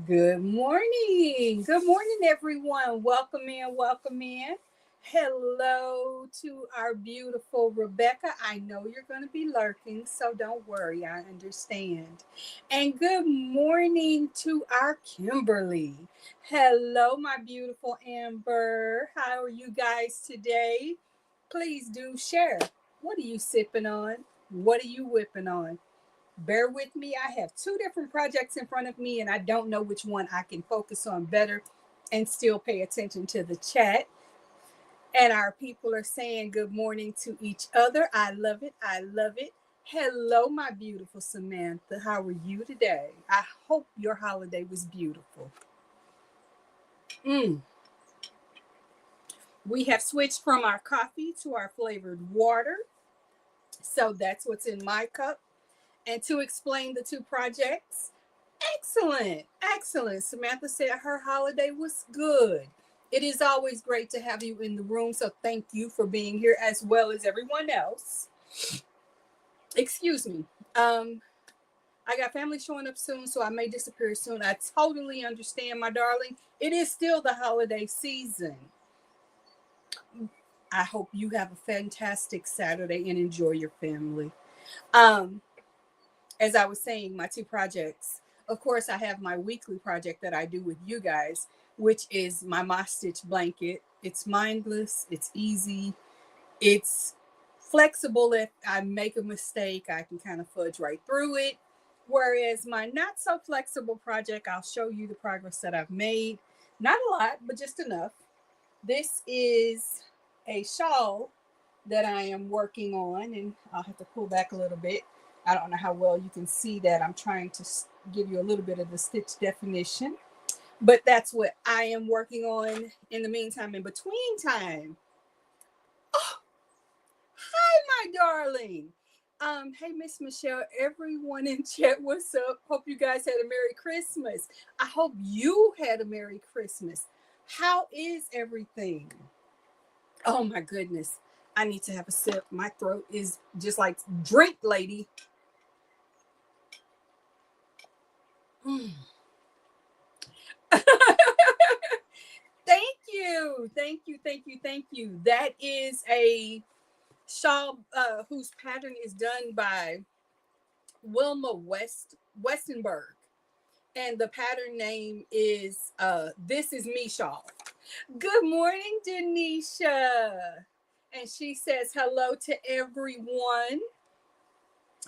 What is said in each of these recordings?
Good morning. Good morning, everyone. Welcome in. Welcome in. Hello to our beautiful Rebecca. I know you're going to be lurking, so don't worry. I understand. And good morning to our Kimberly. Hello, my beautiful Amber. How are you guys today? Please do share. What are you sipping on? What are you whipping on? Bear with me. I have two different projects in front of me, and I don't know which one I can focus on better and still pay attention to the chat. And our people are saying good morning to each other. I love it. I love it. Hello, my beautiful Samantha. How are you today? I hope your holiday was beautiful. Mm. We have switched from our coffee to our flavored water. So that's what's in my cup. And to explain the two projects, excellent, excellent. Samantha said her holiday was good. It is always great to have you in the room, so thank you for being here as well as everyone else. Excuse me. Um, I got family showing up soon, so I may disappear soon. I totally understand, my darling. It is still the holiday season. I hope you have a fantastic Saturday and enjoy your family. Um, as I was saying, my two projects. Of course, I have my weekly project that I do with you guys, which is my moss stitch blanket. It's mindless, it's easy, it's flexible. If I make a mistake, I can kind of fudge right through it. Whereas my not so flexible project, I'll show you the progress that I've made. Not a lot, but just enough. This is a shawl that I am working on, and I'll have to pull back a little bit. I don't know how well you can see that. I'm trying to give you a little bit of the stitch definition, but that's what I am working on in the meantime, in between time. Oh, hi, my darling. Hey, Miss Michelle, everyone in chat, what's up? Hope you guys had a Merry Christmas. I hope you had a Merry Christmas. How is everything? Oh my goodness. I need to have a sip. My throat is just like drink, lady. Mm. Thank you. Thank you. Thank you. Thank you. That is a shawl whose pattern is done by Wilma Westenberg. And the pattern name is This Is Me Shawl. Good morning, Denisha. And she says hello to everyone.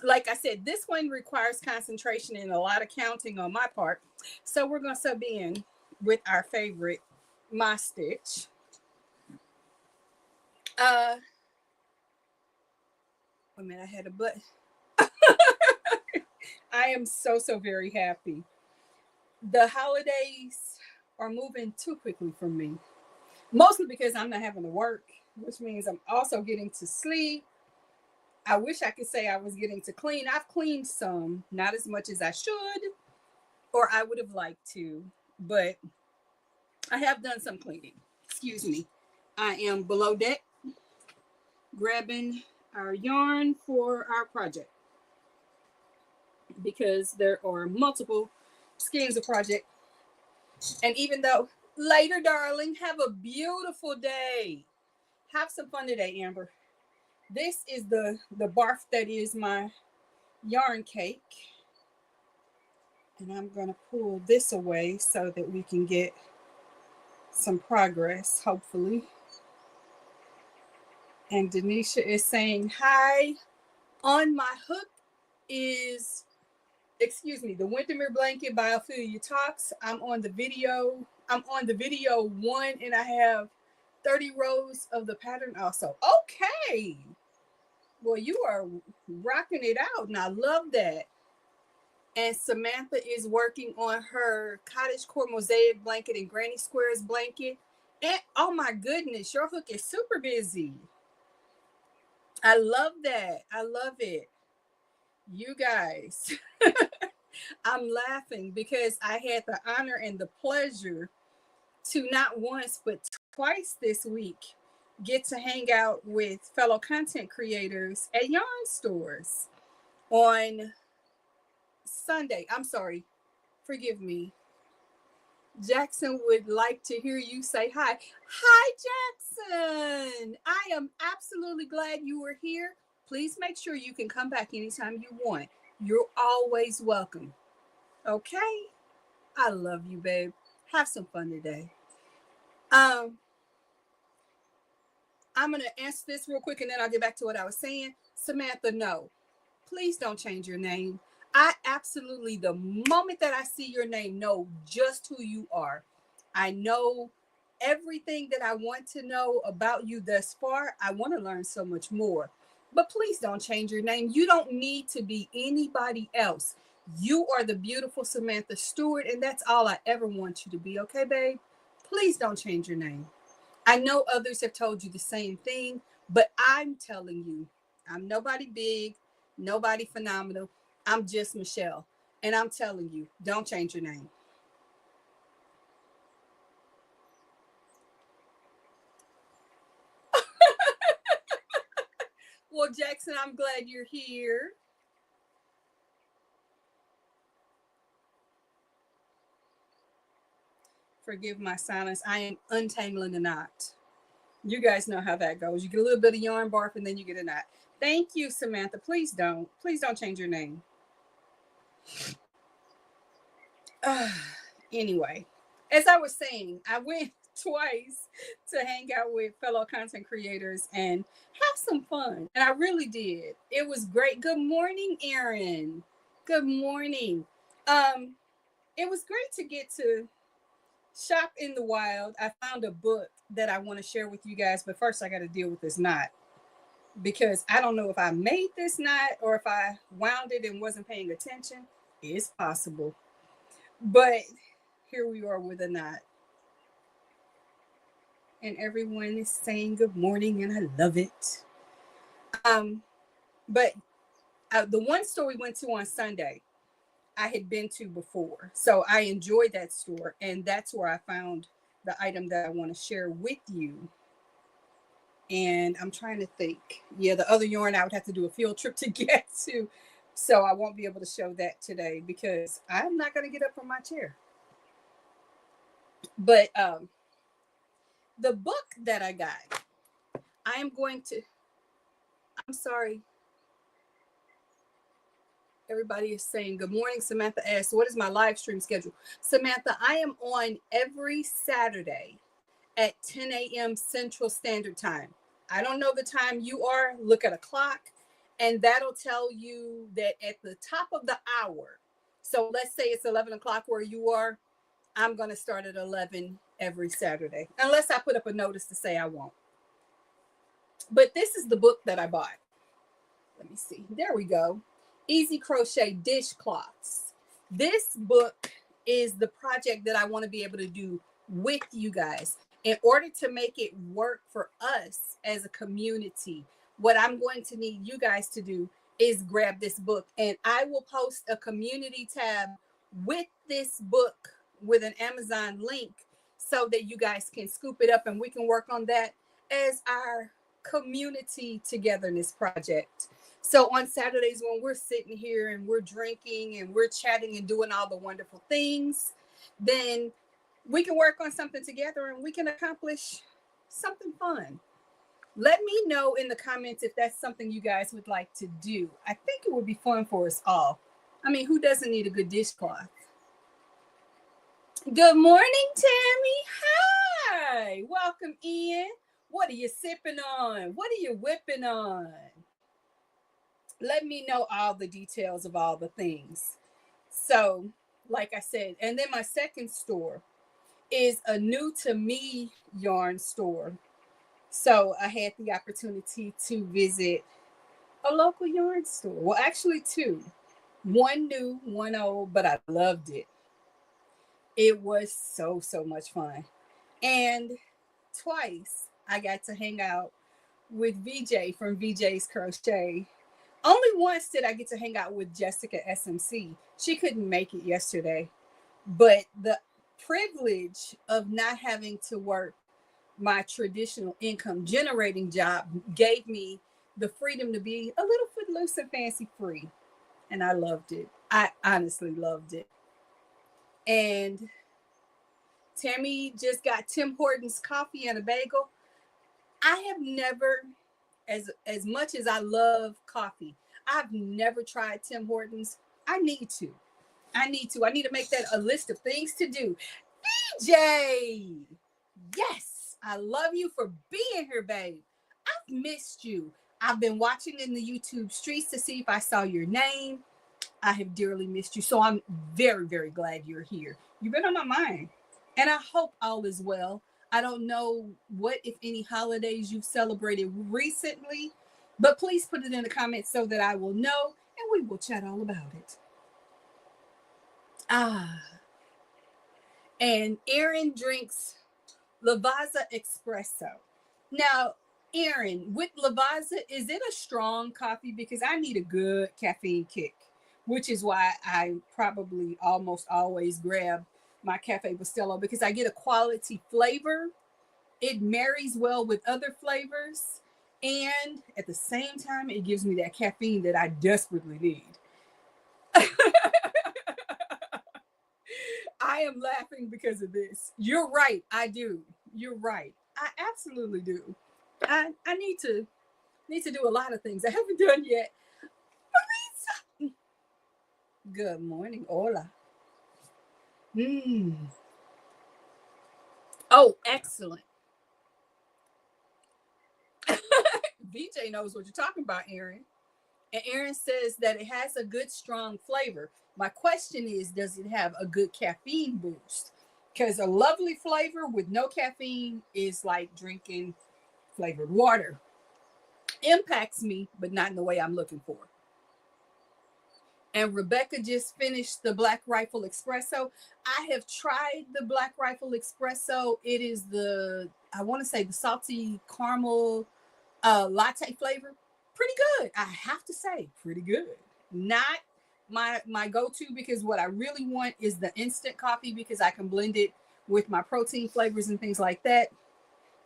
Like I said, this one requires concentration and a lot of counting on my part. So we're going to sub in with our favorite my stitch. Uh, wait a minute, I had a butt. I am so very happy. The holidays are moving too quickly for me, mostly because I'm not having to work, which means I'm also getting to sleep. I wish I could say I was getting to clean. I've cleaned some, not as much as I should, or I would have liked to, but I have done some cleaning. Excuse me. I am below deck grabbing our yarn for our project because there are multiple skeins of project. And even though later, darling, have a beautiful day. Have some fun today, Amber. This is the barf that is my yarn cake. And I'm going to pull this away so that we can get some progress, hopefully. And Denisha is saying hi. On my hook is, excuse me, the Windermere blanket by Ophelia Talks. I'm on the video. I'm on the video one, and I have 30 rows of the pattern also. Okay. Well, you are rocking it out, and I love that. And Samantha is working on her cottage core mosaic blanket and granny squares blanket. And oh my goodness, your hook is super busy. I love that. I love it. You guys, I'm laughing because I had the honor and the pleasure to not once but twice this week get to hang out with fellow content creators at yarn stores on Sunday. I'm sorry, forgive me. Jackson would like to hear you say hi. Hi, Jackson. I am absolutely glad you were here. Please make sure you can come back anytime you want. You're always welcome. Okay? I love you, babe. Have some fun today. Um, I'm going to answer this real quick and then I'll get back to what I was saying. Samantha, no. Please don't change your name. I absolutely, the moment that I see your name, know just who you are. I know everything that I want to know about you thus far. I want to learn so much more. But please don't change your name. You don't need to be anybody else. You are the beautiful Samantha Stewart, and that's all I ever want you to be. Okay, babe? Please don't change your name. I know others have told you the same thing, but I'm telling you, I'm nobody big, nobody phenomenal. I'm just Michelle. And I'm telling you, don't change your name. Well, Jackson, I'm glad you're here. Forgive my silence. I am untangling the knot. You guys know how that goes. You get a little bit of yarn barf and then you get a knot. Thank you, Samantha. Please don't. Please don't change your name. Anyway, as I was saying, I went twice to hang out with fellow content creators and have some fun. And I really did. It was great. Good morning, Erin. Good morning. Um, it was great to get to shop in the wild. I found a book that I want to share with you guys, but first I got to deal with this knot because I don't know if I made this knot or if I wound it and wasn't paying attention. It's possible. But here we are with a knot. And everyone is saying good morning, and I love it. Um, but the one store we went to on Sunday, I had been to before, so I enjoyed that store, and that's where I found the item that I want to share with you. And I'm trying to think. Yeah, the other yarn I would have to do a field trip to get to, so I won't be able to show that today because I'm not going to get up from my chair. But the book that I got, I am going to. I'm sorry. Everybody is saying good morning. Samantha asks, what is my live stream schedule? Samantha, I am on every Saturday at 10 a.m. Central Standard Time. I don't know the time you are. Look at a clock, and that'll tell you that at the top of the hour. So let's say it's 11 o'clock where you are. I'm going to start at 11 every Saturday, unless I put up a notice to say I won't. But this is the book that I bought. Let me see. There we go. Easy Crochet Dishcloths. This book is the project that I want to be able to do with you guys. In order to make it work for us as a community, what I'm going to need you guys to do is grab this book, and I will post a community tab with this book with an Amazon link so that you guys can scoop it up and we can work on that as our community togetherness project. So on Saturdays when we're sitting here and we're drinking and we're chatting and doing all the wonderful things, then we can work on something together and we can accomplish something fun. Let me know in the comments if that's something you guys would like to do. I think it would be fun for us all. I mean, who doesn't need a good dishcloth? Good morning, Tammy. Hi. Welcome in. What are you sipping on? What are you whipping on? Let me know all the details of all the things. So, like I said, and then my second store is a new to me yarn store. So I had the opportunity to visit a local yarn store. Well, actually two. One new, one old, but I loved it. It was so much fun. And twice I got to hang out with VJ from VJ's Crochet. Only once did I get to hang out with Jessica SMC. She couldn't make it yesterday, but the privilege of not having to work my traditional income generating job gave me the freedom to be a little footloose and fancy free. And I loved it. I honestly loved it. And Tammy just got Tim Hortons coffee and a bagel. I have never, as much as I love coffee, I've never tried Tim Hortons. I need to. I need to. I need to make that a list of things to do. BJ, yes, I love you for being here, babe. I've missed you. I've been watching in the YouTube streets to see if I saw your name. I have dearly missed you. So I'm very, very glad you're here. You've been on my mind. And I hope all is well. I don't know what, if any, holidays you've celebrated recently, but please put it in the comments so that I will know and we will chat all about it. And Erin drinks Lavazza Espresso. Now, Erin, with Lavazza, is it a strong coffee? Because I need a good caffeine kick, which is why I probably almost always grab my Cafe Bustelo, because I get a quality flavor. It marries well with other flavors. And at the same time, it gives me that caffeine that I desperately need. I am laughing because of this. You're right. I do. You're right. I absolutely do. I need to do a lot of things I haven't done yet. Marisa. Good morning. Hola. Oh, excellent. VJ knows what you're talking about, Erin. And Erin says that it has a good, strong flavor. My question is, does it have a good caffeine boost? Because a lovely flavor with no caffeine is like drinking flavored water. Impacts me, but not in the way I'm looking for. And Rebecca just finished the Black Rifle Espresso. I have tried the Black Rifle Espresso. It is the, I want to say, the salty caramel latte flavor. Pretty good. I have to say, pretty good. Not my go-to, because what I really want is the instant coffee, because I can blend it with my protein flavors and things like that.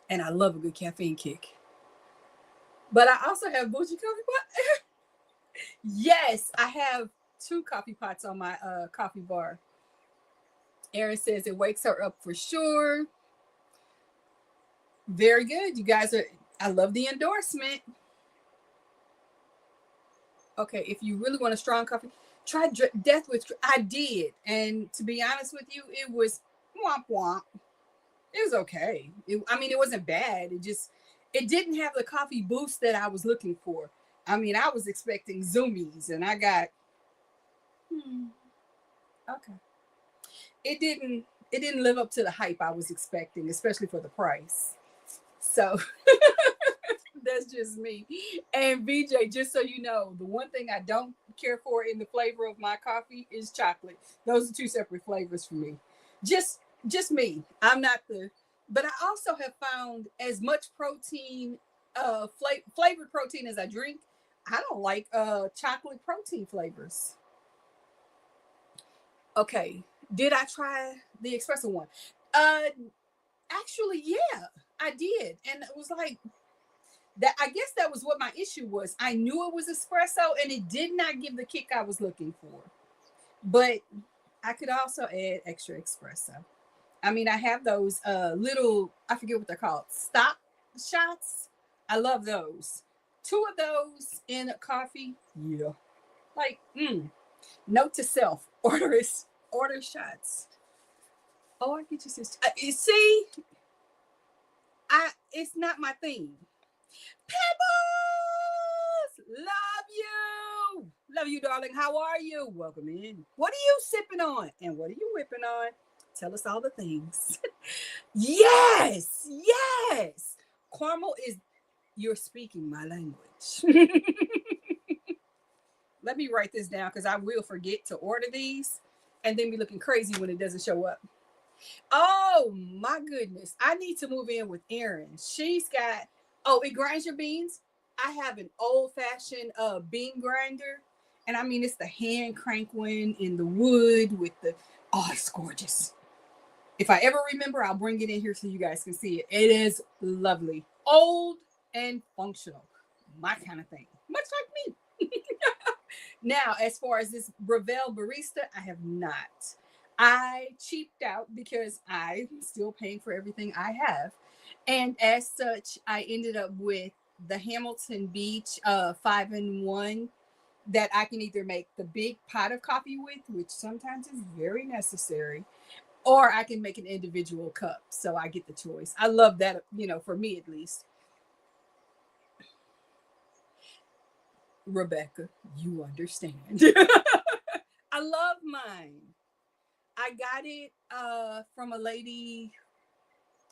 And I love a good caffeine kick. But I also have bougie coffee pot. Yes, I have 2 coffee pots on my coffee bar. Erin says it wakes her up for sure. Very good. You guys are, I love the endorsement. Okay, if you really want a strong coffee, try Death with. I did, and to be honest with you, it was womp womp. It was okay. It wasn't bad. It didn't have the coffee boost that I was looking for. I was expecting zoomies, and I got okay. It didn't live up to the hype I was expecting, especially for the price. So that's just me. And VJ, just so you know, the one thing I don't care for in the flavor of my coffee is chocolate. Those are 2 separate flavors for me. Just me. I'm not but I also have found, as much protein, flavored protein as I drink, I don't like chocolate protein flavors. Okay. Did I try the espresso one? Actually, yeah, I did. And it was like that. I guess that was what my issue was. I knew it was espresso and it did not give the kick I was looking for. But I could also add extra espresso. I have those little, I forget what they're called, stop shots. I love those. 2 of those in a coffee. Yeah. Like, note to self, order shots. Oh, I get you, sister. You see, it's not my thing. Pebbles, love you, darling. How are you? Welcome in. What are you sipping on, and what are you whipping on? Tell us all the things. Yes. Caramel is, you're speaking my language. Let me write this down, because I will forget to order these and then be looking crazy when it doesn't show up. Oh my goodness. I need to move in with Erin. She's got, it grinds your beans. I have an old-fashioned bean grinder. And it's the hand crank one in the wood with it's gorgeous. If I ever remember, I'll bring it in here so you guys can see it. It is lovely. Old and functional. My kind of thing. Much like me. Now, as far as this Breville Barista, I have not. I cheaped out because I'm still paying for everything I have. And as such, I ended up with the Hamilton Beach 5-in-1 that I can either make the big pot of coffee with, which sometimes is very necessary, or I can make an individual cup. So I get the choice. I love that, for me at least. Rebecca, you understand. I love mine. I got it from a lady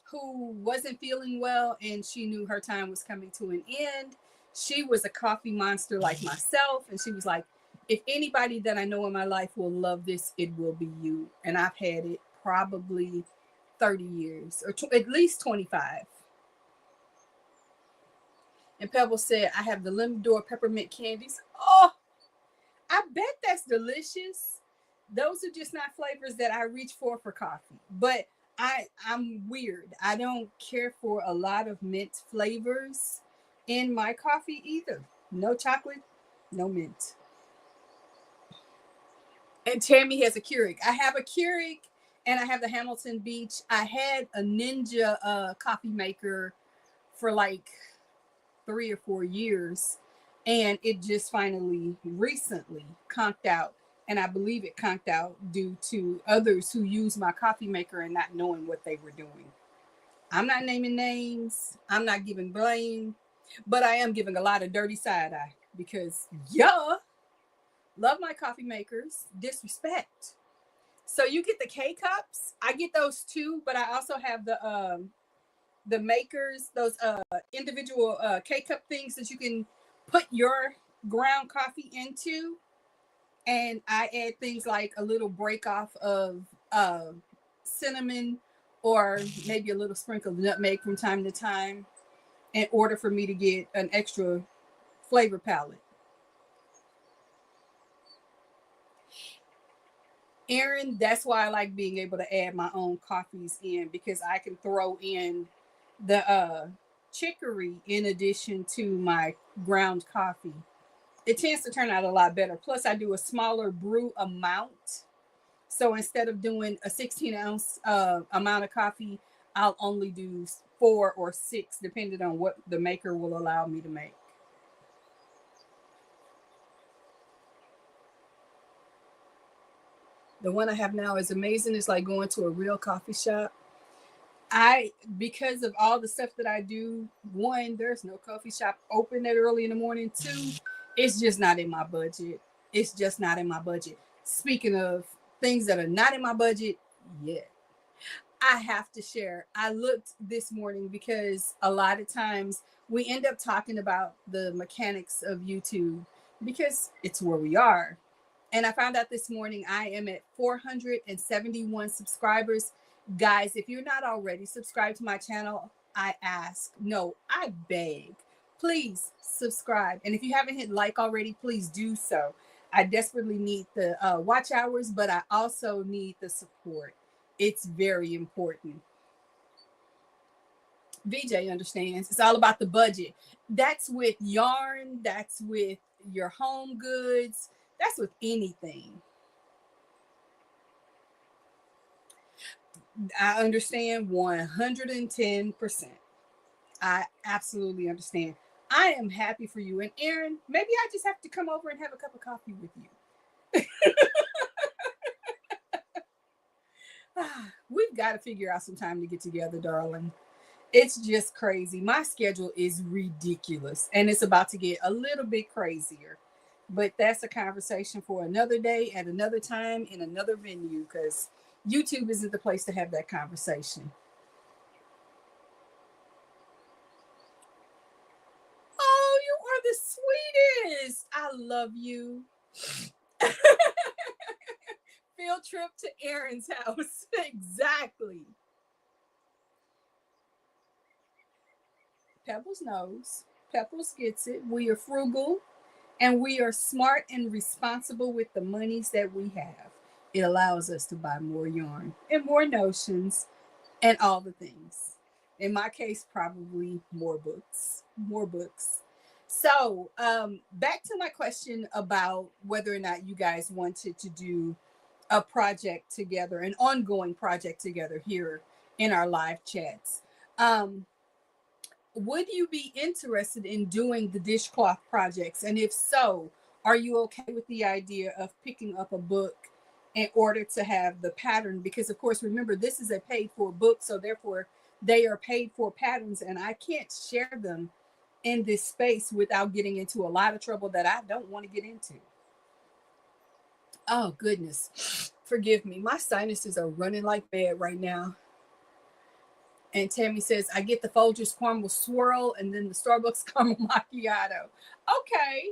who wasn't feeling well and she knew her time was coming to an end. She was a coffee monster like myself. And she was like, if anybody that I know in my life will love this, it will be you. And I've had it probably 30 years or at least 25. And Pebble said, I have the Limdor peppermint candies. Oh, I bet that's delicious. Those are just not flavors that I reach for coffee. But I'm weird. I don't care for a lot of mint flavors in my coffee either. No chocolate, no mint. And Tammy has a Keurig. I have a Keurig and I have the Hamilton Beach. I had a Ninja coffee maker for like 3 or 4 years, and it just finally recently conked out. And I believe it conked out due to others who use my coffee maker and not knowing what they were doing. I'm not naming names. I'm not giving blame, but I am giving a lot of dirty side eye because, yeah, love my coffee makers, disrespect. So you get the K cups. I get those too, but I also have the makers, those individual K cup things that you can put your ground coffee into. And I add things like a little break off of cinnamon or maybe a little sprinkle of nutmeg from time to time in order for me to get an extra flavor palette. Aaron, that's why I like being able to add my own coffees in because I can throw in the chicory in addition to my ground coffee. It tends to turn out a lot better. Plus, I do a smaller brew amount. So instead of doing a 16-ounce amount of coffee, I'll only do 4 or 6, depending on what the maker will allow me to make. The one I have now is amazing. It's like going to a real coffee shop. Because of all the stuff that I do, one, there's no coffee shop open that early in the morning. Two, it's just not in my budget. It's just not in my budget. Speaking of things that are not in my budget, yeah, I have to share. I looked this morning because a lot of times we end up talking about the mechanics of YouTube because it's where we are. And I found out this morning I am at 471 subscribers. Guys, if you're not already subscribed to my channel, I ask, no, I beg, please subscribe. And if you haven't hit like already, please do so. I desperately need the watch hours, but I also need the support. It's very important. VJ understands. It's all about the budget. That's with yarn. That's with your home goods. That's with anything. I understand 110%. I absolutely understand. I am happy for you. And Aaron, maybe I just have to come over and have a cup of coffee with you. We've got to figure out some time to get together, darling. It's just crazy. My schedule is ridiculous and it's about to get a little bit crazier. But that's a conversation for another day at another time in another venue because YouTube isn't the place to have that conversation. Oh, you are the sweetest. I love you. Field trip to Aaron's house. Exactly. Pebbles knows. Pebbles gets it. We are frugal and we are smart and responsible with the monies that we have. It allows us to buy more yarn and more notions and all the things. In my case, probably more books. More books. So, back to my question about whether or not you guys wanted to do a project together, an ongoing project together here in our live chats. Um, would you be interested in doing the dishcloth projects? And if so, are you okay with the idea of picking up a book in order to have the pattern? Because, of course, remember, this is a paid for book. So, therefore, they are paid for patterns, and I can't share them in this space without getting into a lot of trouble that I don't want to get into. Oh, goodness. Forgive me. My sinuses are running like bad right now. And Tammy says, I get the Folgers caramel swirl and then the Starbucks caramel macchiato. Okay.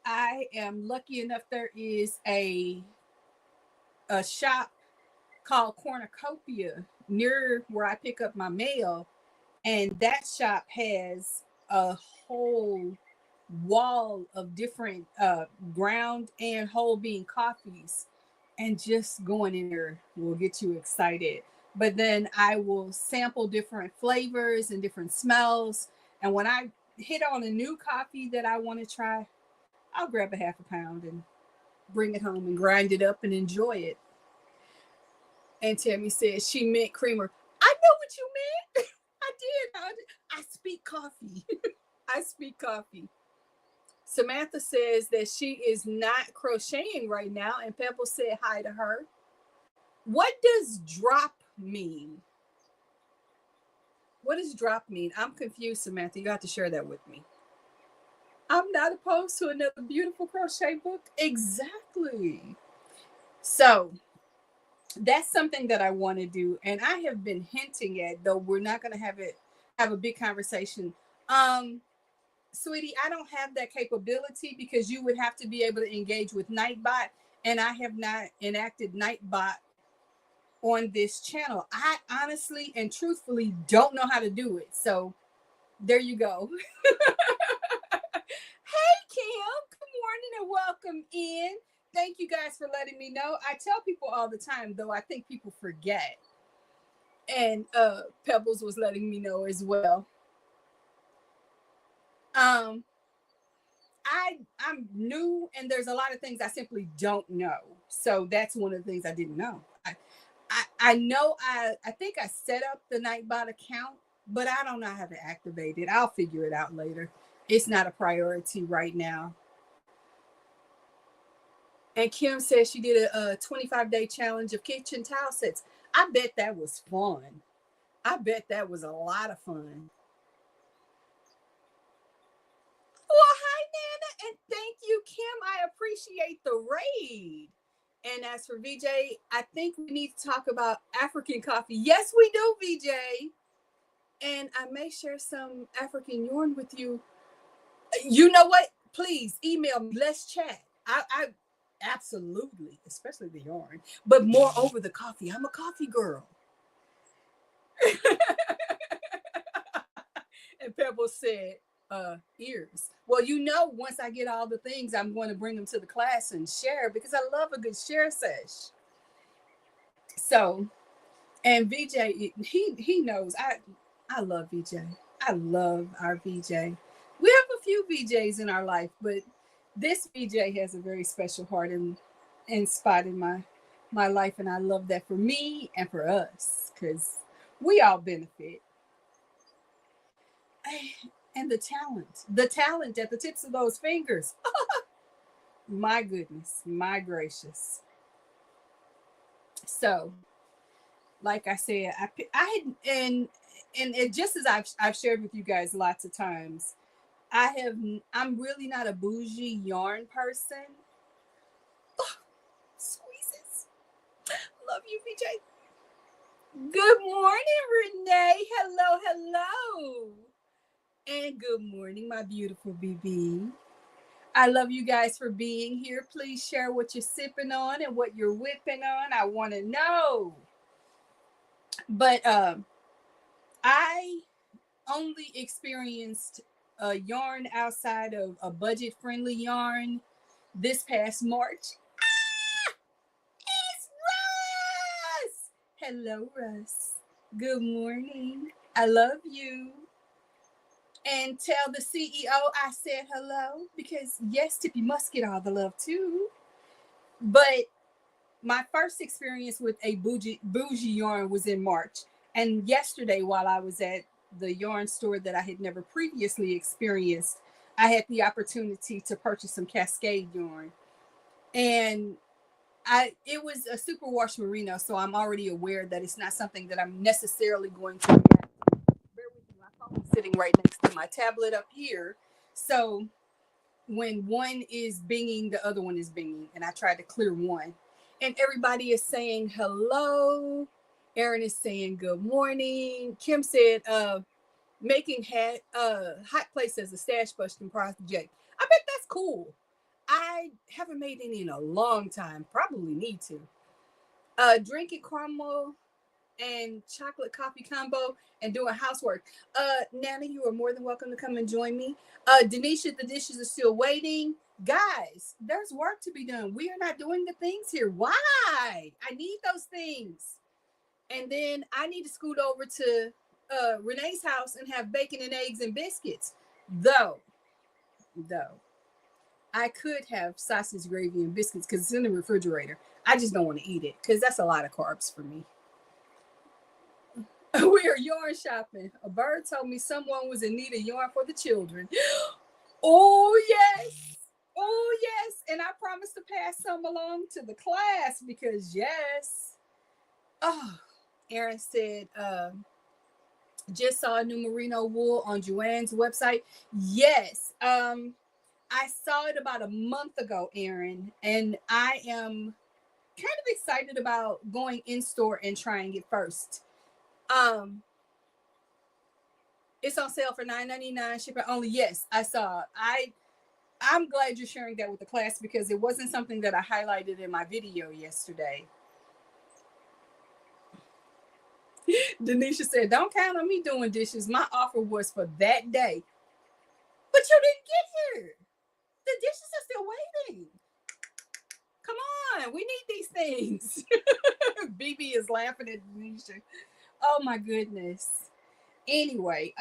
I am lucky enough there is a shop called Cornucopia near where I pick up my mail. And that shop has a whole wall of different ground and whole bean coffees. And just going in there will get you excited. But then I will sample different flavors and different smells. And when I hit on a new coffee that I want to try, I'll grab a half a pound and bring it home and grind it up and enjoy it. And Tammy says she meant creamer. I know what you meant. I did. I speak coffee. I speak coffee. Samantha says that she is not crocheting right now, and Pebble said hi to her. What does drop mean? What does drop mean? I'm confused, Samantha. You have to share that with me. I'm not opposed to another beautiful crochet book. Exactly. So that's something that I want to do, and I have been hinting at, though we're not going to have a big conversation. Sweetie, I don't have that capability because you would have to be able to engage with Nightbot, and I have not enacted Nightbot on this channel. I honestly and truthfully don't know how to do it. So there you go. Hey, Kim. Good morning and welcome in. Thank you guys for letting me know. I tell people all the time, though I think people forget. And Pebbles was letting me know as well. I'm new, and there's a lot of things I simply don't know. So that's one of the things I didn't know. I know I think I set up the Nightbot account, but I don't know how to activate it. I'll figure it out later. It's not a priority right now. And Kim says she did a 25-day challenge of kitchen towel sets. I bet that was fun. I bet that was a lot of fun. Well, hi, Nana, and thank you, Kim. I appreciate the raid. And as for VJ, I think we need to talk about African coffee. Yes, we do, VJ. And I may share some African yarn with you. You know what? Please email me. Let's chat. I absolutely, especially the yarn, but moreover the coffee. I'm a coffee girl. And Pebble said, ears. Well, once I get all the things, I'm going to bring them to the class and share because I love a good share sesh. So, and VJ, he knows I love VJ. I love our VJ. We have a few VJs in our life, but this VJ has a very special heart and spot in my life, and I love that for me and for us because we all benefit. And the talent at the tips of those fingers. My goodness, my gracious. So, like I said, and it just as I've shared with you guys lots of times, I'm really not a bougie yarn person. Oh, squeezes. Love you, VJ. Good morning, Renee. Hello. And good morning, my beautiful BB. I love you guys for being here. Please share what you're sipping on and what you're whipping on. I want to know. But I only experienced a yarn outside of a budget-friendly yarn this past March. It's Russ! Hello, Russ. Good morning. I love you. And tell the CEO I said hello because yes, Tippy must get all the love too. But my first experience with a bougie yarn was in March. And yesterday, while I was at the yarn store that I had never previously experienced, I had the opportunity to purchase some Cascade yarn. And it was a superwash merino, so I'm already aware that it's not something that I'm necessarily going to react to. Bear with me, my phone is sitting right next to my tablet up here. So when one is binging, the other one is binging, and I tried to clear one. And everybody is saying hello. Erin is saying good morning. Kim said, making hot place as a stash busting project. I bet that's cool. I haven't made any in a long time. Probably need to. Drinking caramel and chocolate coffee combo and doing housework. Nana, you are more than welcome to come and join me. Denisha, the dishes are still waiting. Guys, there's work to be done. We are not doing the things here. Why? I need those things. And then I need to scoot over to Renee's house and have bacon and eggs and biscuits. Though, I could have sausage gravy and biscuits because it's in the refrigerator. I just don't want to eat it because that's a lot of carbs for me. We are yarn shopping. A bird told me someone was in need of yarn for the children. Oh, yes. Oh, yes. And I promised to pass some along to the class because, yes. Oh, Erin said, just saw a new merino wool on Joanne's website. Yes. I saw it about a month ago, Erin, and I am kind of excited about going in store and trying it first. It's on sale for $9.99 shipping only. Yes, I saw. I'm glad you're sharing that with the class because it wasn't something that I highlighted in my video yesterday. Denisha said, "Don't count on me doing dishes. My offer was for that day." But you didn't get here. The dishes are still waiting. Come on, we need these things. BB is laughing at Denisha. Oh my goodness. Anyway,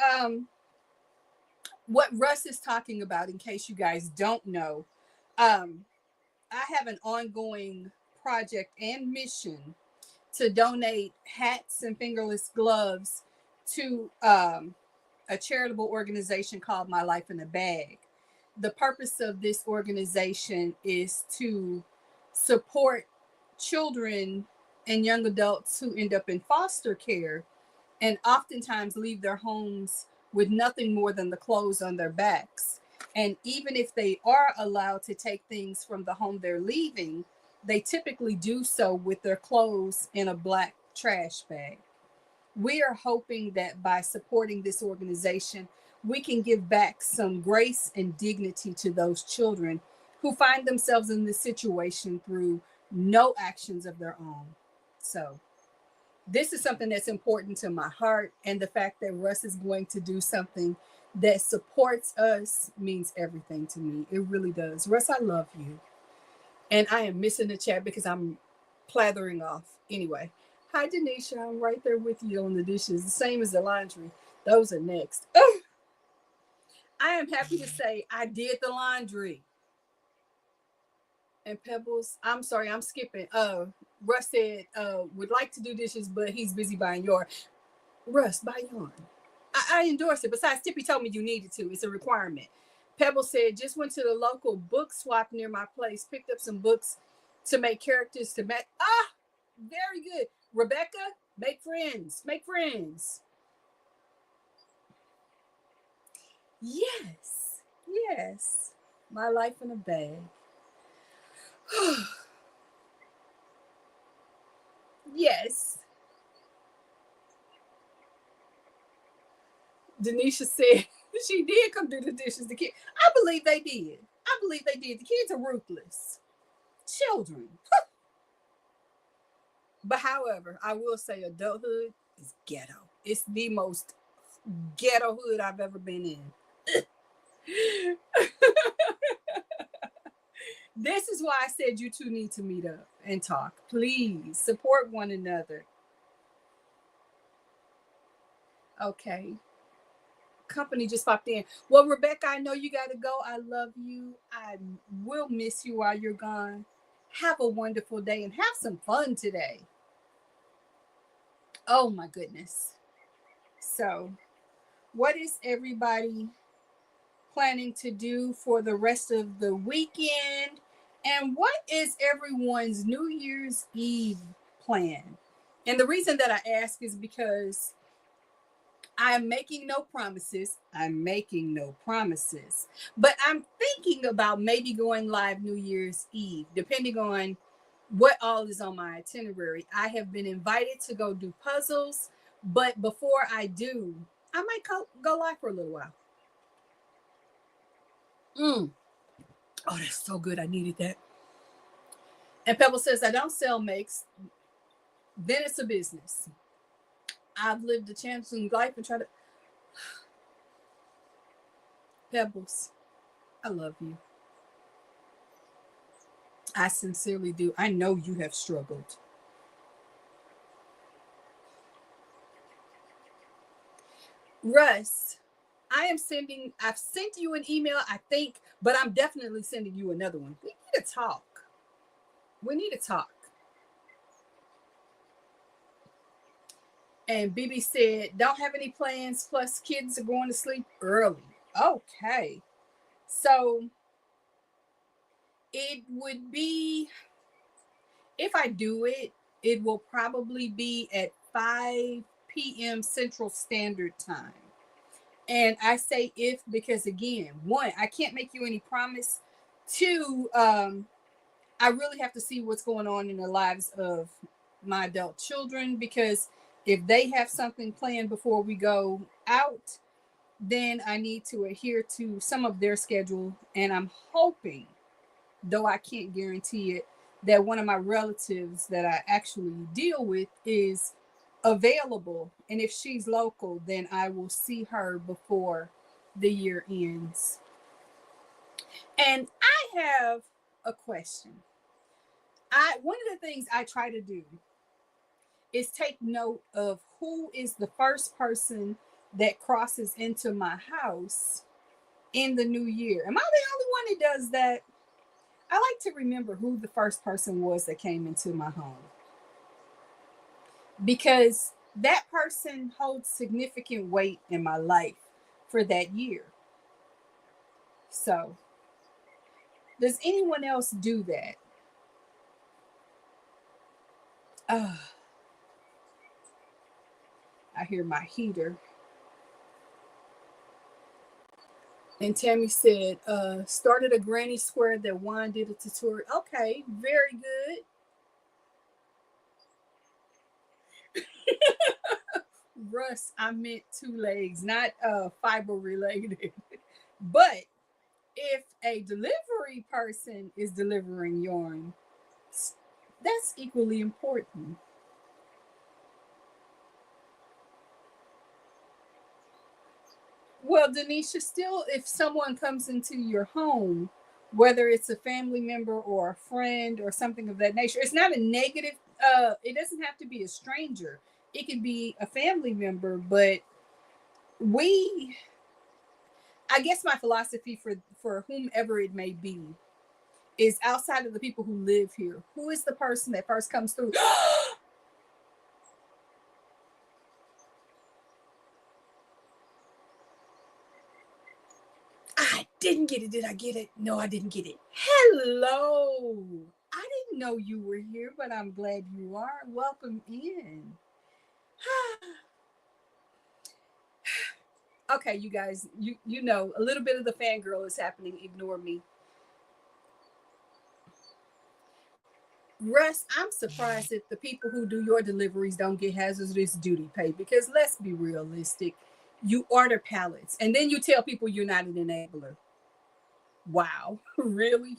what Russ is talking about, in case you guys don't know, I have an ongoing project and mission to donate hats and fingerless gloves to a charitable organization called My Life in a Bag. The purpose of this organization is to support children and young adults who end up in foster care and oftentimes leave their homes with nothing more than the clothes on their backs. And even if they are allowed to take things from the home they're leaving, they typically do so with their clothes in a black trash bag. We are hoping that by supporting this organization, we can give back some grace and dignity to those children who find themselves in this situation through no actions of their own. So, this is something that's important to my heart, and the fact that Russ is going to do something that supports us means everything to me. It really does. Russ, I love you. And I am missing the chat because I'm plathering off. Anyway, hi, Denisha. I'm right there with you on the dishes, the same as the laundry. Those are next. I am happy to say I did the laundry. And Pebbles, I'm sorry, I'm skipping. Russ said would like to do dishes, but he's busy buying yarn. Russ, buy yarn. I endorse it. Besides, Tippy told me you needed to. It's a requirement. Pebble said, just went to the local book swap near my place, picked up some books to make characters to match. Ah, very good. Rebecca, make friends. Make friends. Yes. Yes. My life in a bag. Yes. Denisha said she did come do the dishes. The kid, I believe they did. I believe they did. The kids are ruthless. Children. But however, I will say adulthood is ghetto. It's the most ghetto hood I've ever been in. This is why I said you two need to meet up and talk. Please support one another. Okay. Company just popped in. Well, Rebecca, I know you got to go. I love you. I will miss you while you're gone. Have a wonderful day and have some fun today. Oh my goodness. So, what is everybody planning to do for the rest of the weekend? And what is everyone's New Year's Eve plan? And the reason that I ask is because I'm making no promises. I'm making no promises. But I'm thinking about maybe going live New Year's Eve, depending on what all is on my itinerary. I have been invited to go do puzzles, but before I do, I might go live for a little while. Oh, that's so good. I needed that. And Pebble says, I don't sell makes, then it's a business. I've lived a challenging life and tried to. Pebbles, I love you. I sincerely do. I know you have struggled. Russ, I've sent you an email, I think, but I'm definitely sending you another one. We need to talk. We need to talk. And BB said, don't have any plans, plus kids are going to sleep early. Okay. So it would be, if I do it, it will probably be at 5 p.m. Central Standard Time. And I say if because, again, one, I can't make you any promise. Two, I really have to see what's going on in the lives of my adult children, because if they have something planned before we go out, then I need to adhere to some of their schedule. And I'm hoping, though I can't guarantee it, that one of my relatives that I actually deal with is available. And if she's local, then I will see her before the year ends. And I have a question. One of the things I try to do is take note of who is the first person that crosses into my house in the new year. Am I the only one that does that? I like to remember who the first person was that came into my home, because that person holds significant weight in my life for that year. So, does anyone else do that? I hear my heater. And Tammy said, started a granny square that Juan did a tutorial. Okay, very good. Russ, I meant 2 legs, not fiber related. But if a delivery person is delivering yarn, that's equally important. Well, Denisha, still, if someone comes into your home, whether it's a family member or a friend or something of that nature, it's not a negative. It doesn't have to be a stranger. It could be a family member, but I guess my philosophy for whomever it may be is, outside of the people who live here, who is the person that first comes through? I didn't get it. Did I get it? No, I didn't get it. Hello. I didn't know you were here, but I'm glad you are. Welcome in. Okay, you guys, you know, a little bit of the fangirl is happening. Ignore me. Russ, I'm surprised if the people who do your deliveries don't get hazardous duty pay, because let's be realistic. You order pallets and then you tell people you're not an enabler. Wow, really?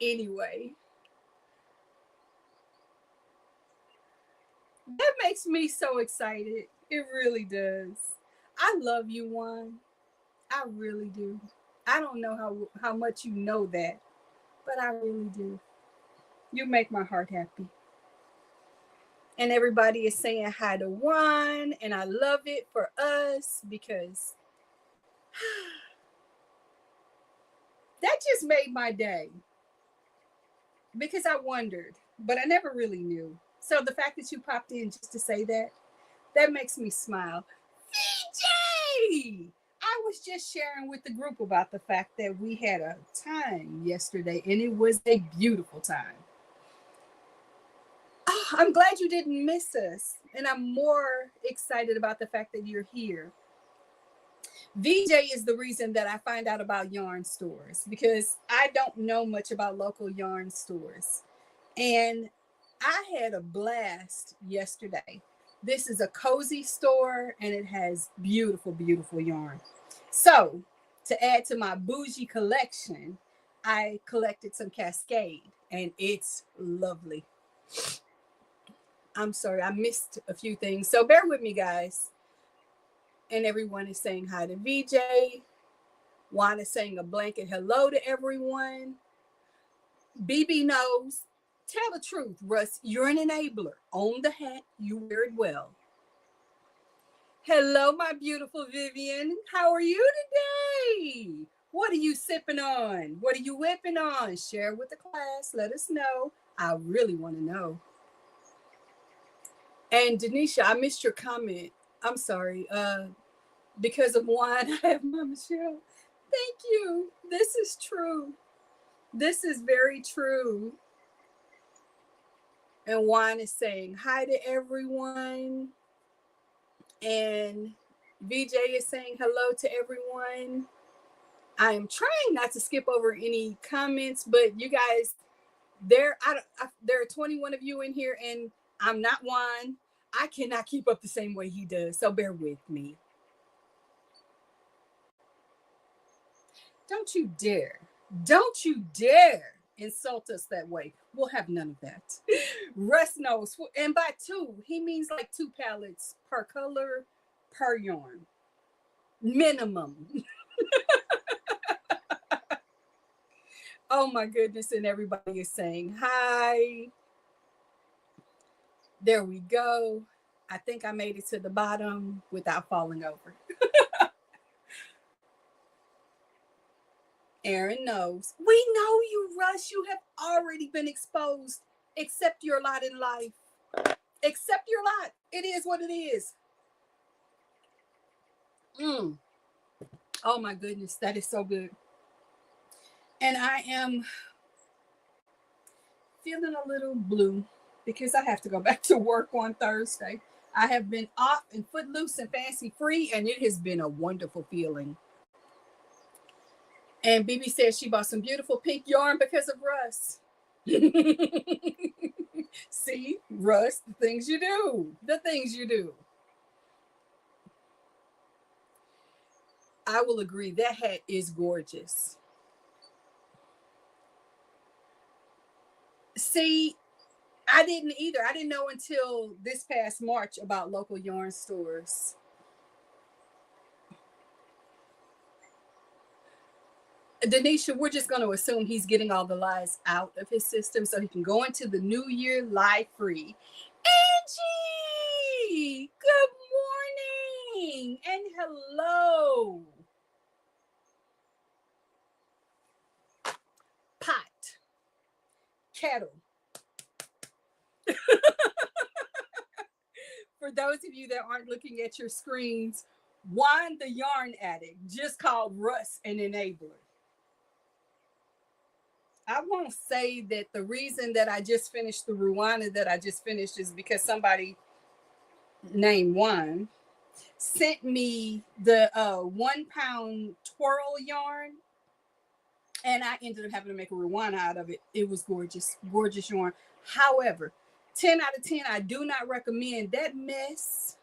Anyway, that makes me so excited. It really does. I love you, Juan. I really do. I don't know how much you know that, but I really do. You make my heart happy. And everybody is saying hi to Juan, and I love it for us, because that just made my day. because I wondered, but I never really knew. So the fact that you popped in just to say that, that makes me smile. VJ! I was just sharing with the group about the fact that we had a time yesterday and it was a beautiful time. Oh, I'm glad you didn't miss us. And I'm more excited about the fact that you're here. VJ is the reason that I find out about yarn stores because I don't know much about local yarn stores. And I had a blast yesterday. This is a cozy store and it has beautiful, beautiful yarn. So, to add to my bougie collection, I collected some Cascade and it's lovely. I'm sorry, I missed a few things. So, bear with me, guys. And everyone is saying hi to VJ. Juan is saying a blanket hello to everyone. BB knows. Tell the truth, Russ. You're an enabler. Own the hat. You wear it well. Hello, my beautiful Vivian. How are you today? What are you sipping on? What are you whipping on? Share with the class. Let us know. I really want to know. And Denisha, I missed your comment. I'm sorry. Because of wine, I have my Michelle. Thank you. This is true. This is very true. And Juan is saying hi to everyone. And VJ is saying hello to everyone. I am trying not to skip over any comments, but you guys, there are 21 of you in here, and I'm not Juan. I cannot keep up the same way he does, so bear with me. Don't you dare. Don't you dare insult us that way. We'll have none of that. Russ knows. And by two, he means like 2 pallets per color, per yarn. Minimum. Oh my goodness. And everybody is saying hi. There we go. I think I made it to the bottom without falling over. Aaron knows. We know you, Russ. You have already been exposed. Accept your lot in life. Accept your lot. It is what it is. Oh my goodness. That is so good. And I am feeling a little blue because I have to go back to work on Thursday. I have been off and footloose and fancy free, and it has been a wonderful feeling. And BB says she bought some beautiful pink yarn because of Russ. See, Russ, the things you do. The things you do. I will agree. That hat is gorgeous. See, I didn't either. I didn't know until this past March about local yarn stores. Denisha, we're just going to assume he's getting all the lies out of his system so he can go into the new year lie free. Angie, good morning and hello. Pot, kettle. For those of you that aren't looking at your screens, Juan the Yarn Addict just called Russ an enabler. I won't say that the reason that I just finished the Ruana that I just finished is because somebody named Juan sent me the 1 pound twirl yarn, and I ended up having to make a Ruana out of it. It was gorgeous, gorgeous yarn. However, 10 out of 10, I do not recommend that mess.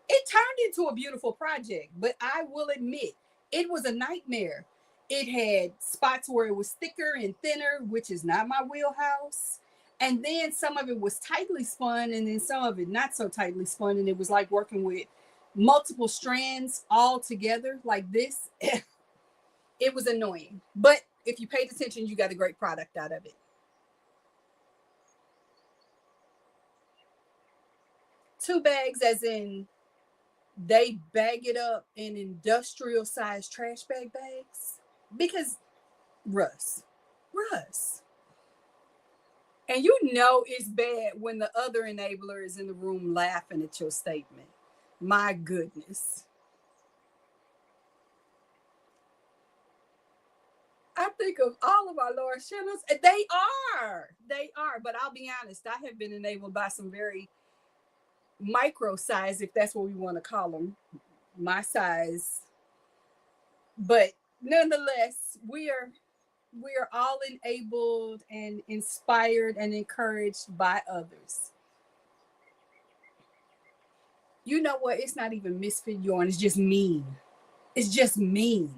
It turned into a beautiful project, but I will admit it was a nightmare. It had spots where it was thicker and thinner, which is not my wheelhouse. And then some of it was tightly spun, and then some of it not so tightly spun. And it was like working with multiple strands all together like this. It was annoying. But if you paid attention, you got a great product out of it. Two bags, as in they bag it up in industrial size trash bags. Because Russ. And you know it's bad when the other enabler is in the room laughing at your statement. My goodness. I think of all of our lower channels. They are. They are. But I'll be honest, I have been enabled by some very micro size, if that's what we want to call them, my size. But nonetheless, we are all enabled and inspired and encouraged by others. You know what? It's not even misfit yarn. It's just mean. It's just mean.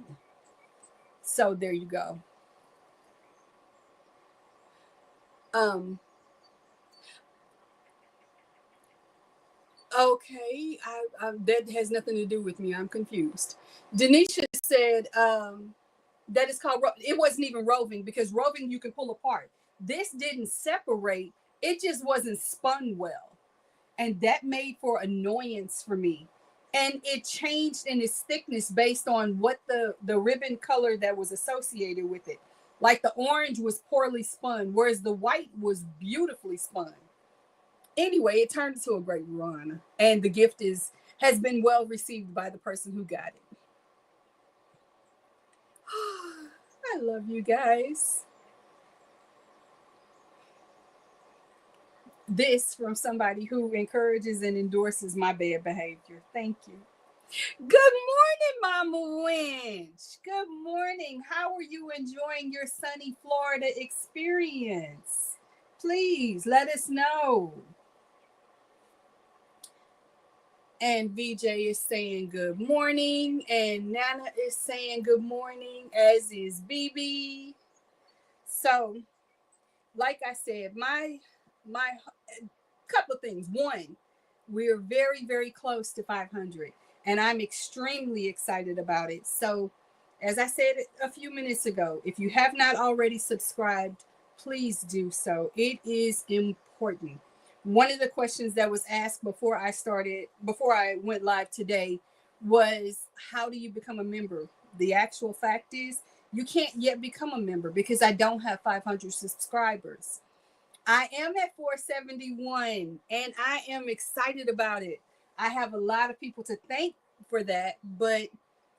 So there you go. Um. Okay. That has nothing to do with me. I'm confused. Denisha said that is called. It wasn't even roving because roving you can pull apart. This didn't separate. It just wasn't spun well. And that made for annoyance for me, and it changed in its thickness based on what the ribbon color that was associated with it. Like the orange was poorly spun, whereas the white was beautifully spun. Anyway, it turned into a great run, and the gift has been well received by the person who got it. I love you guys. This from somebody who encourages and endorses my bad behavior. Thank you. Good morning, Mama Winch. Good morning. How are you enjoying your sunny Florida experience? Please let us know. And VJ is saying good morning, and Nana is saying good morning, as is BB. So, like I said, my couple of things. One, we're very, very close to 500, and I'm extremely excited about it. So, as I said a few minutes ago, if you have not already subscribed, please do so. It is important. One of the questions that was asked before I went live today was, how do you become a member? The actual fact is, you can't yet become a member because I don't have 500 subscribers. I am at 471 and I am excited about it. I have a lot of people to thank for that, but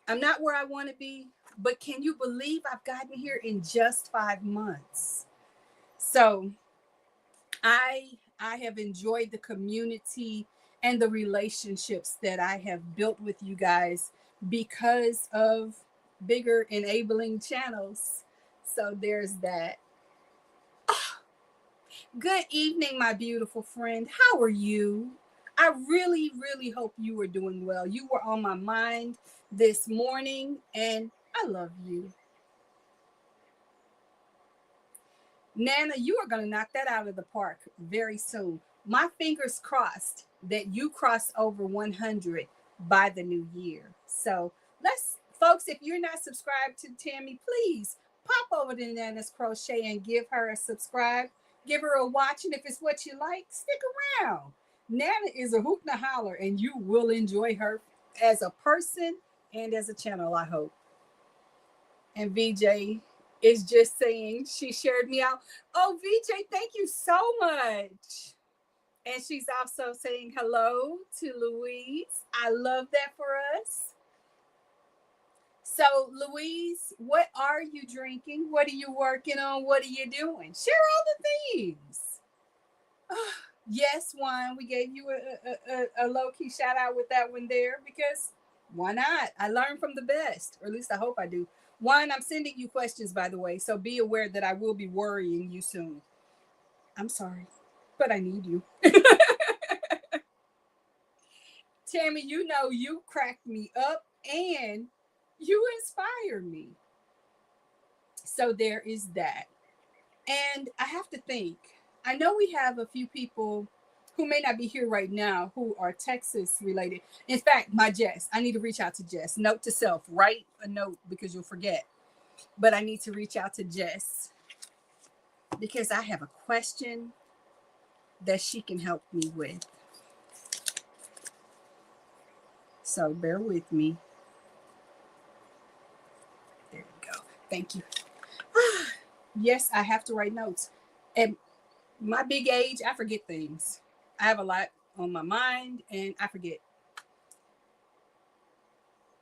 I'm not where I want to be. But can you believe I've gotten here in just 5 months? So I have enjoyed the community and the relationships that I have built with you guys because of bigger enabling channels. So there's that. Good evening, my beautiful friend. How are you? I really, really hope you are doing well. You were on my mind this morning, and I love you. Nana, you are going to knock that out of the park very soon. My fingers crossed that you cross over 100 by the new year. So folks, if you're not subscribed to Tammy, please pop over to Nana's Crochet and give her a subscribe. Give her a watch, and if it's what you like, stick around. Nana is a hoot and a holler, and you will enjoy her as a person and as a channel, I hope. And VJ is just saying she shared me out. Oh, VJ, thank you so much. And she's also saying hello to Louise. I love that for us. So, Louise, what are you drinking? What are you working on? What are you doing? Share all the things. Yes, Juan, we gave you a low-key shout out with that one there because why not? I learn from the best, or at least I hope I do. Juan, I'm sending you questions, by the way, so be aware that I will be worrying you soon. I'm sorry, but I need you. Tammy, you know you cracked me up and you inspire me. So there is that. And I have to think, I know we have a few people who may not be here right now who are Texas related. In fact, my Jess, I need to reach out to Jess. Note to self, write a note because you'll forget. But I need to reach out to Jess because I have a question that she can help me with. So bear with me. There we go. Thank you. Yes, I have to write notes. And My big age, I forget things. I have a lot on my mind and I forget.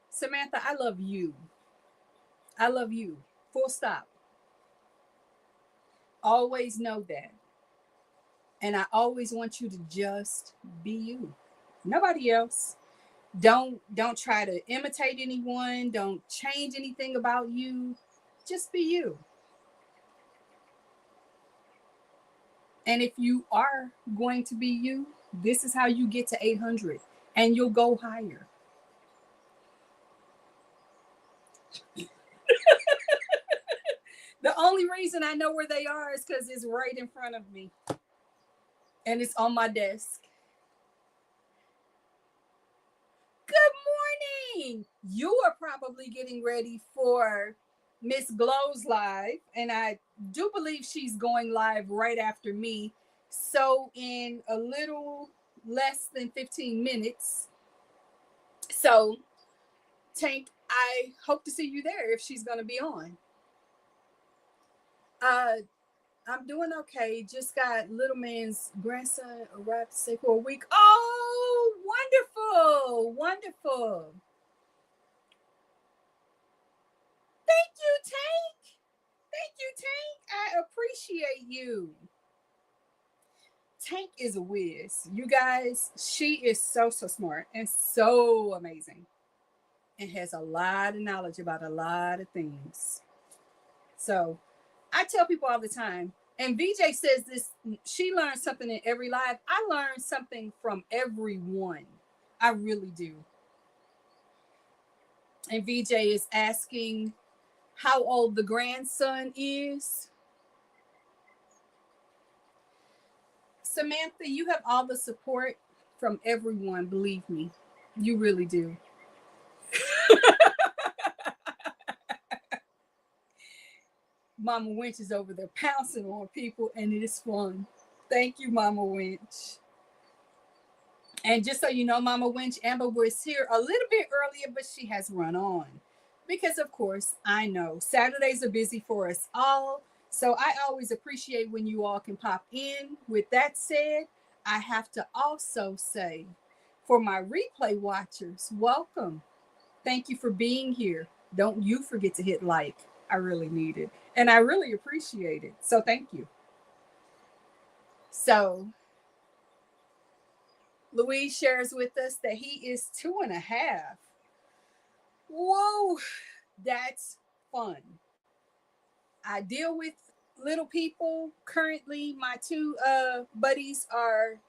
Samantha, I love you. I love you. Full stop. Always know that. And I always want you to just be you. Nobody else. Don't try to imitate anyone. Don't change anything about you. Just be you. And if you are going to be you, this is how you get to 800 and you'll go higher. The only reason I know where they are is because it's right in front of me and it's on my desk. Good morning. You are probably getting ready for Miss Glow's live, and I do believe she's going live right after me. So, in a little less than 15 minutes. So, Tank, I hope to see you there if she's going to be on. I'm doing okay. Just got little man's grandson arrived to stay for a week. Oh, wonderful. Wonderful. Thank you, Tank. Thank you, Tank. I appreciate you. Tank is a whiz. You guys, she is so smart and so amazing and has a lot of knowledge about a lot of things. So I tell people all the time, and VJ says this, she learns something in every live. I learn something from everyone. I really do. And VJ is asking how old the grandson is. Samantha, you have all the support from everyone, believe me. You really do. Mama Winch is over there pouncing on people, and it is fun. Thank you, Mama Winch. And just so you know, Mama Winch, Amber was here a little bit earlier, but she has run on. Because, of course, I know Saturdays are busy for us all. So I always appreciate when you all can pop in. With that said, I have to also say, for my replay watchers, welcome. Thank you for being here. Don't you forget to hit like. I really need it. And I really appreciate it. So thank you. So Louise shares with us that he is 2.5. Whoa, that's fun. I deal with little people. Currently, my two buddies are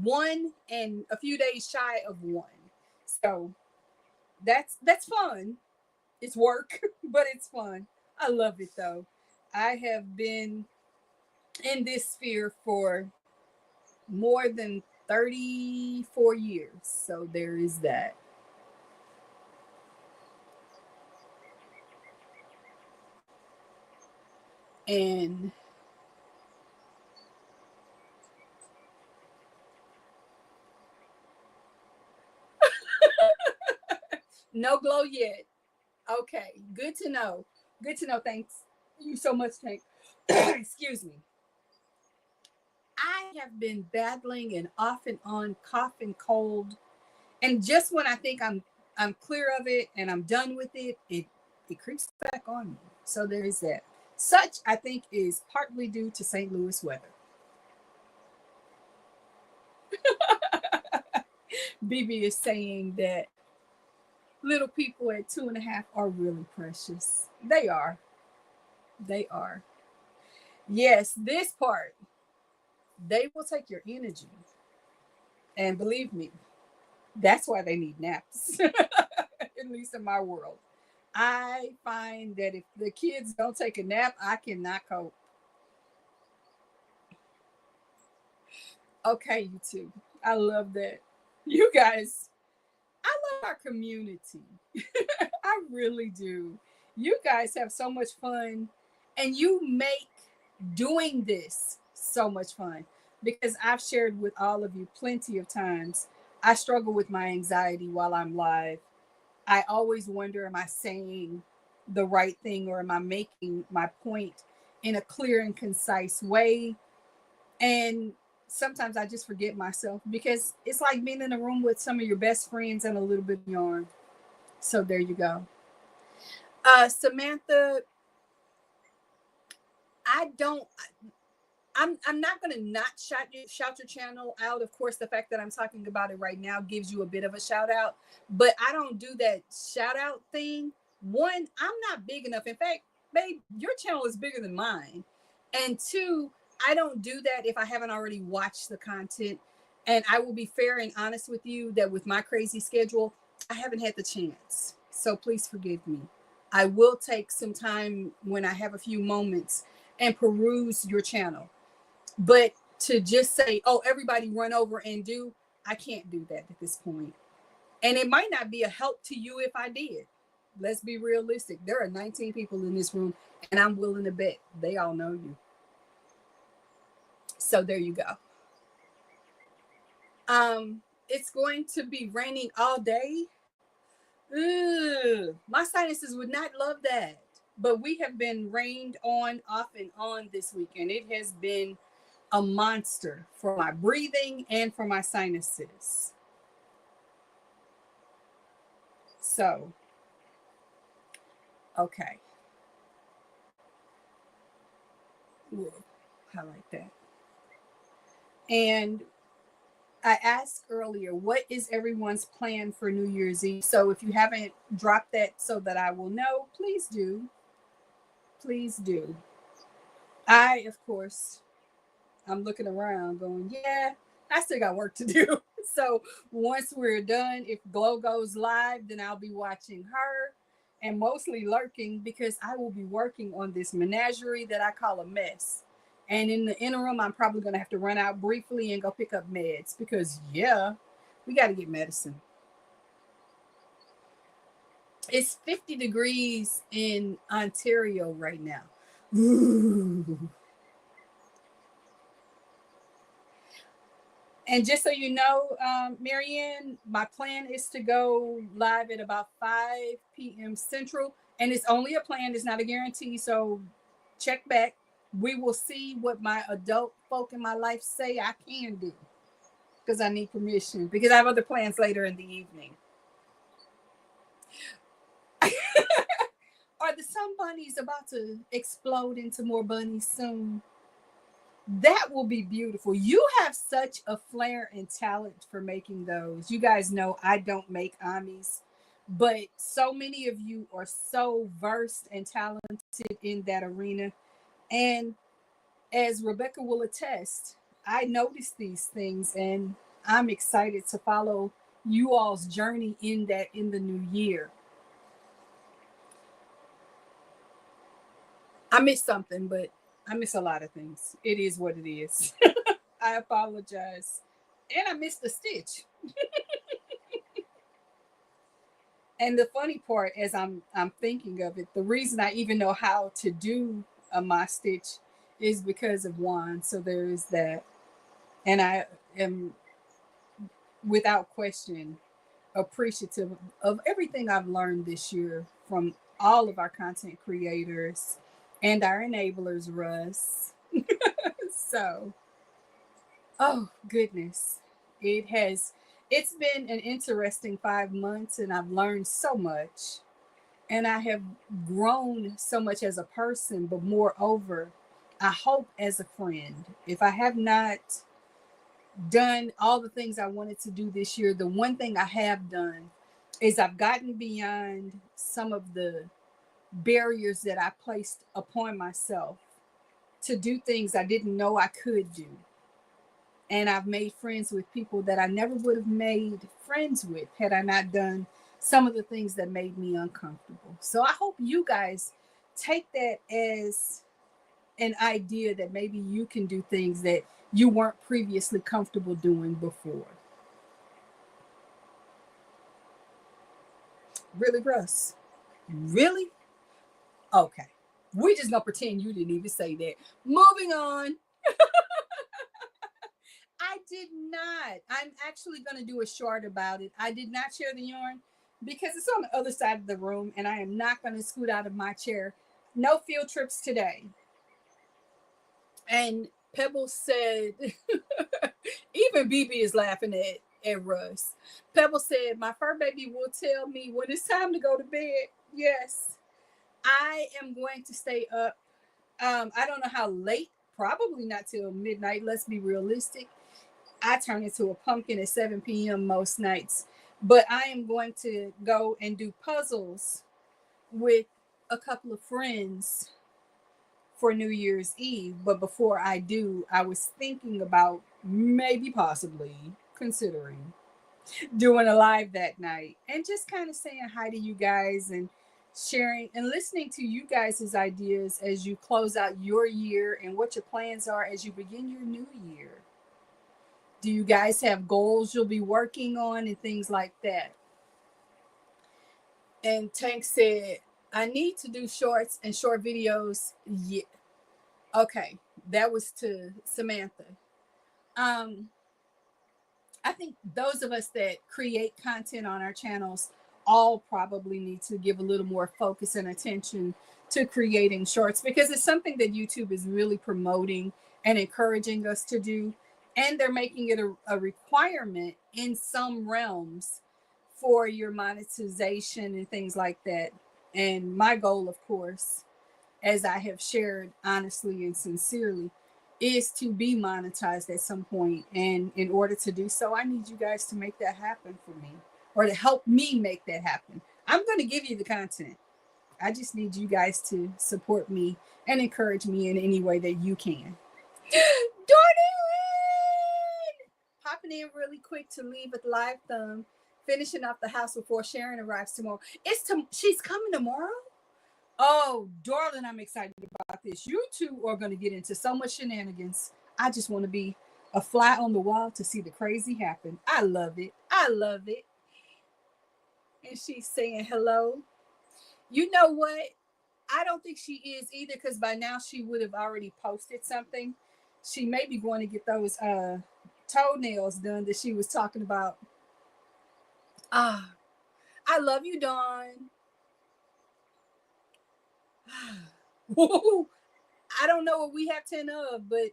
1 and a few days shy of 1. So that's fun. It's work, but it's fun. I love it though. I have been in this sphere for more than 34 years. So there is that. And no glow yet. Okay, good to know. Good to know. Thanks you so much, Tank. Excuse me. I have been battling an off and on cough and cold, and just when I think I'm clear of it and I'm done with it, it creeps back on me. So there is that. Such I think is partly due to St. Louis weather. BB is saying that little people at 2.5 are really precious. They are. They are. Yes, this part, they will take your energy. And believe me, that's why they need naps, at least in my world. I find that if the kids don't take a nap, I cannot cope. Okay, YouTube. I love that. You guys, I love our community. I really do. You guys have so much fun, and you make doing this so much fun because I've shared with all of you plenty of times. I struggle with my anxiety while I'm live. I always wonder, am I saying the right thing or am I making my point in a clear and concise way? And sometimes I just forget myself because it's like being in a room with some of your best friends and a little bit of yarn. So there you go. Samantha, I don't. I'm not going to not shout your channel out. Of course, the fact that I'm talking about it right now gives you a bit of a shout out, but I don't do that shout out thing. One, I'm not big enough. In fact, babe, your channel is bigger than mine. And two, I don't do that if I haven't already watched the content. And I will be fair and honest with you that with my crazy schedule, I haven't had the chance. So please forgive me. I will take some time when I have a few moments and peruse your channel. But to just say, oh, everybody run over and do, I can't do that at this point. And it might not be a help to you if I did. Let's be realistic. There are 19 people in this room, and I'm willing to bet they all know you. So there you go. It's going to be raining all day. Ugh, my sinuses would not love that. But we have been rained on off and on this weekend. It has been a monster for my breathing and for my sinuses. So, okay. Ooh, I like that. And I asked earlier, what is everyone's plan for New Year's Eve? So if you haven't dropped that so that I will know, please do. Please do. Of course, I'm looking around going, yeah, I still got work to do. So once we're done, if Glow goes live, then I'll be watching her and mostly lurking because I will be working on this menagerie that I call a mess. And in the interim, I'm probably going to have to run out briefly and go pick up meds because, yeah, we got to get medicine. It's 50 degrees in Ontario right now. Ooh. And just so you know, Marianne, my plan is to go live at about 5 p.m. Central. And it's only a plan, it's not a guarantee. So check back. We will see what my adult folk in my life say I can do because I need permission because I have other plans later in the evening. Are the sun bunnies about to explode into more bunnies soon? That will be beautiful. You have such a flair and talent for making those. You guys know I don't make amis, but so many of you are so versed and talented in that arena. And as Rebecca will attest, I noticed these things and I'm excited to follow you all's journey in that in the new year. I missed something, but I miss a lot of things. It is what it is. I apologize. And I missed a stitch. And the funny part, as I'm thinking of it, the reason I even know how to do a my stitch is because of Juan. So there is that. And I am, without question, appreciative of everything I've learned this year from all of our content creators and our enablers, Russ. So, oh goodness, it's been an interesting 5 months and I've learned so much and I have grown so much as a person, but moreover, I hope as a friend. If I have not done all the things I wanted to do this year, the one thing I have done is I've gotten beyond some of the barriers that I placed upon myself to do things I didn't know I could do. And I've made friends with people that I never would have made friends with had I not done some of the things that made me uncomfortable. So I hope you guys take that as an idea that maybe you can do things that you weren't previously comfortable doing before. Really, Russ? Really? Okay. We just gonna pretend you didn't even say that. Moving on. I did not. I'm actually gonna do a short about it. I did not share the yarn because it's on the other side of the room and I am not gonna scoot out of my chair. No field trips today. And Pebble said, even BB is laughing at Russ. Pebble said, my fur baby will tell me when it's time to go to bed. Yes, I am going to stay up. I don't know how late, probably not till midnight. Let's be realistic. I turn into a pumpkin at 7 p.m. most nights. But I am going to go and do puzzles with a couple of friends for New Year's Eve. But before I do, I was thinking about maybe possibly considering doing a live that night and just kind of saying hi to you guys and sharing and listening to you guys' ideas as you close out your year and what your plans are as you begin your new year. Do you guys have goals you'll be working on and things like that? And Tank said, I need to do shorts and short videos. Yeah. Okay. That was to Samantha. I think those of us that create content on our channels all probably need to give a little more focus and attention to creating shorts because it's something that YouTube is really promoting and encouraging us to do. And they're making it a requirement in some realms for your monetization and things like that. And my goal, of course, as I have shared honestly and sincerely, is to be monetized at some point. And in order to do so, I need you guys to make that happen for me or to help me make that happen. I'm going to give you the content. I just need you guys to support me and encourage me in any way that you can. Jordan! Popping in really quick to leave with live thumb, finishing off the house before Sharon arrives tomorrow. She's coming tomorrow? Oh, darling, I'm excited about this. You two are going to get into so much shenanigans. I just want to be a fly on the wall to see the crazy happen. I love it. I love it. And she's saying hello. You know what? I don't think she is either because by now she would have already posted something. She may be going to get those toenails done that she was talking about. I love you, Dawn. I don't know what we have 10 of, but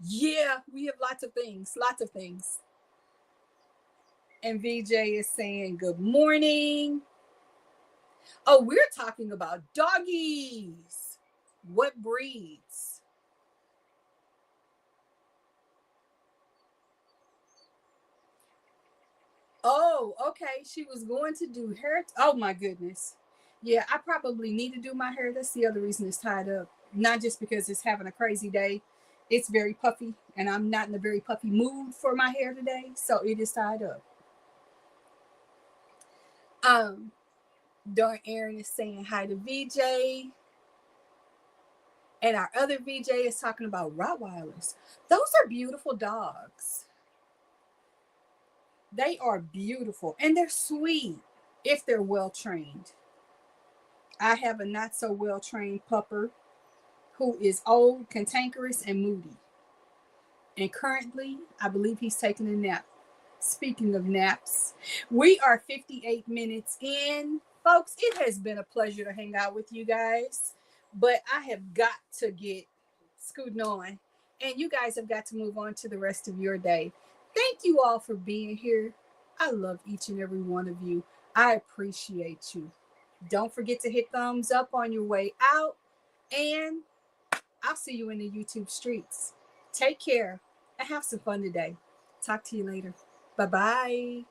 yeah, we have lots of things. And VJ is saying good morning. Oh, we're talking about doggies. What breeds? Oh, okay. She was going to do hair. Oh my goodness. Yeah, I probably need to do my hair. That's the other reason it's tied up. Not just because it's having a crazy day. It's very puffy, and I'm not in a very puffy mood for my hair today, so it is tied up. Darn Aaron is saying hi to VJ. And our other VJ is talking about Rottweilers. Those are beautiful dogs. They are beautiful and they're sweet if they're well trained. I have a not so well trained pupper who is old, cantankerous, and moody. And currently, I believe he's taking a nap. Speaking of naps, we are 58 minutes in. Folks, it has been a pleasure to hang out with you guys, but I have got to get scooting on, and you guys have got to move on to the rest of your day. Thank you all for being here. I love each and every one of you. I appreciate you. Don't forget to hit thumbs up on your way out, and I'll see you in the YouTube streets. Take care and have some fun today. Talk to you later. Bye-bye.